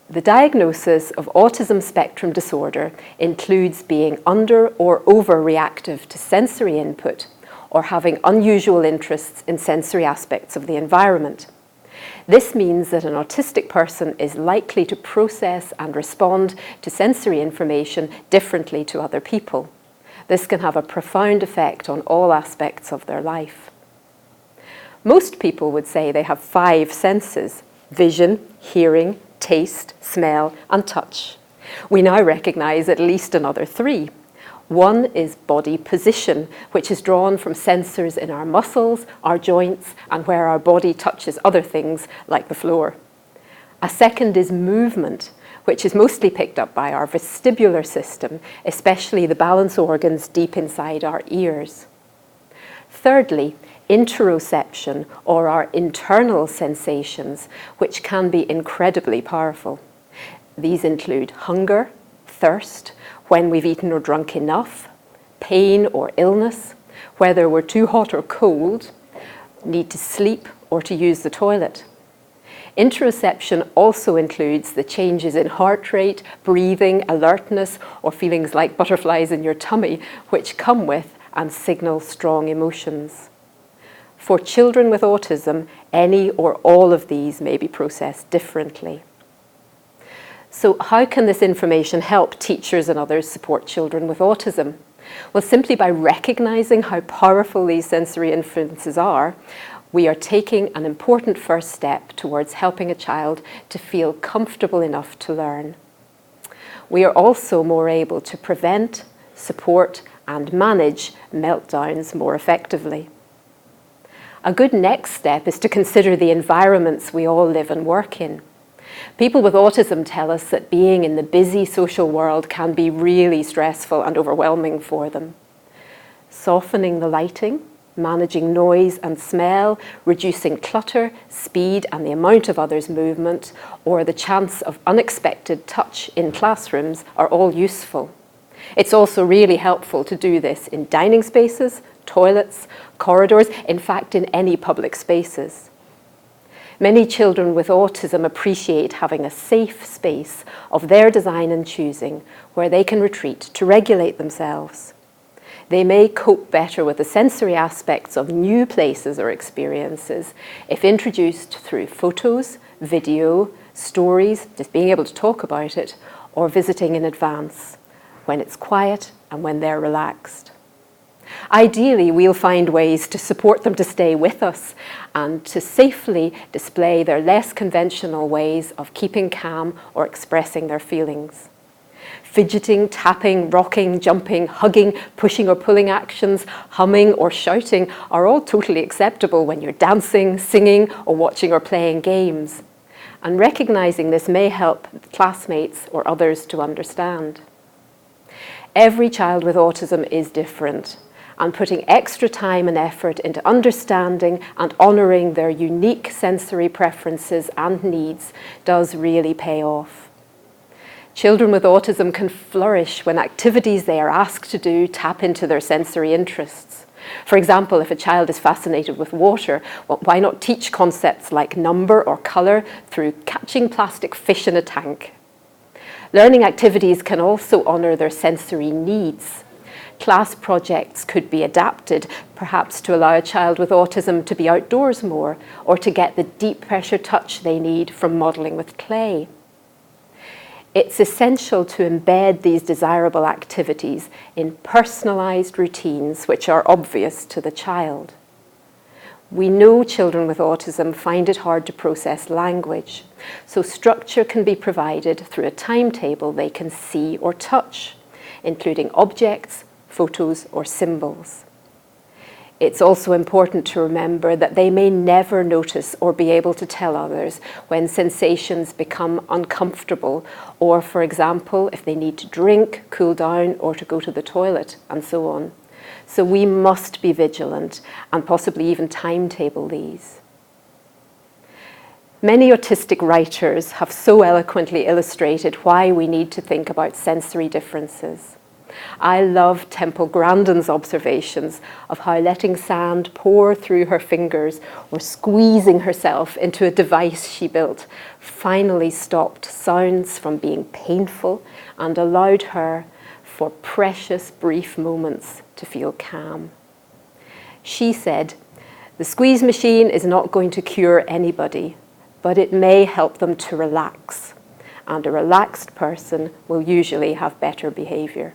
The diagnosis of autism spectrum disorder includes being under or overreactive to sensory input or having unusual interests in sensory aspects of the environment. This means that an autistic person is likely to process and respond to sensory information differently to other people. This can have a profound effect on all aspects of their life. Most people would say they have 5 senses: vision, hearing, taste, smell, and touch. We now recognize at least another 3. One is body position, which is drawn from sensors in our muscles, our joints, and where our body touches other things like the floor. A second is movement, which is mostly picked up by our vestibular system, especially the balance organs deep inside our ears. Thirdly, interoception, or our internal sensations, which can be incredibly powerful. These include hunger, thirst, when we've eaten or drunk enough, pain or illness, whether we're too hot or cold, need to sleep or to use the toilet. Interoception also includes the changes in heart rate, breathing, alertness, or feelings like butterflies in your tummy, which come with and signal strong emotions. For children with autism, any or all of these may be processed differently. So how can this information help teachers and others support children with autism? Well, simply by recognizing how powerful these sensory influences are, we are taking an important first step towards helping a child to feel comfortable enough to learn. We are also more able to prevent, support, and manage meltdowns more effectively. A good next step is to consider the environments we all live and work in. People with autism tell us that being in the busy social world can be really stressful and overwhelming for them. Softening the lighting, managing noise and smell, reducing clutter, speed and the amount of others' movement, or the chance of unexpected touch in classrooms are all useful. It's also really helpful to do this in dining spaces, toilets, corridors, in fact in any public spaces. Many children with autism appreciate having a safe space of their design and choosing where they can retreat to regulate themselves. They may cope better with the sensory aspects of new places or experiences if introduced through photos, video, stories, just being able to talk about it, or visiting in advance, when it's quiet and when they're relaxed. Ideally, we'll find ways to support them to stay with us and to safely display their less conventional ways of keeping calm or expressing their feelings. Fidgeting, tapping, rocking, jumping, hugging, pushing or pulling actions, humming or shouting are all totally acceptable when you're dancing, singing, or watching or playing games. And recognizing this may help classmates or others to understand. Every child with autism is different, and putting extra time and effort into understanding and honouring their unique sensory preferences and needs does really pay off. Children with autism can flourish when activities they are asked to do tap into their sensory interests. For example, if a child is fascinated with water, well, why not teach concepts like number or colour through catching plastic fish in a tank? Learning activities can also honour their sensory needs. Class projects could be adapted, perhaps to allow a child with autism to be outdoors more, or to get the deep pressure touch they need from modelling with clay. It's essential to embed these desirable activities in personalised routines which are obvious to the child. We know children with autism find it hard to process language, so structure can be provided through a timetable they can see or touch, including objects, photos, or symbols. It's also important to remember that they may never notice or be able to tell others when sensations become uncomfortable, or, for example, if they need to drink, cool down, or to go to the toilet, and so on. So we must be vigilant and possibly even timetable these. Many autistic writers have so eloquently illustrated why we need to think about sensory differences. I love Temple Grandin's observations of how letting sand pour through her fingers or squeezing herself into a device she built finally stopped sounds from being painful and allowed her, for precious brief moments, to feel calm. She said, "The squeeze machine is not going to cure anybody, but it may help them to relax. And a relaxed person will usually have better behaviour."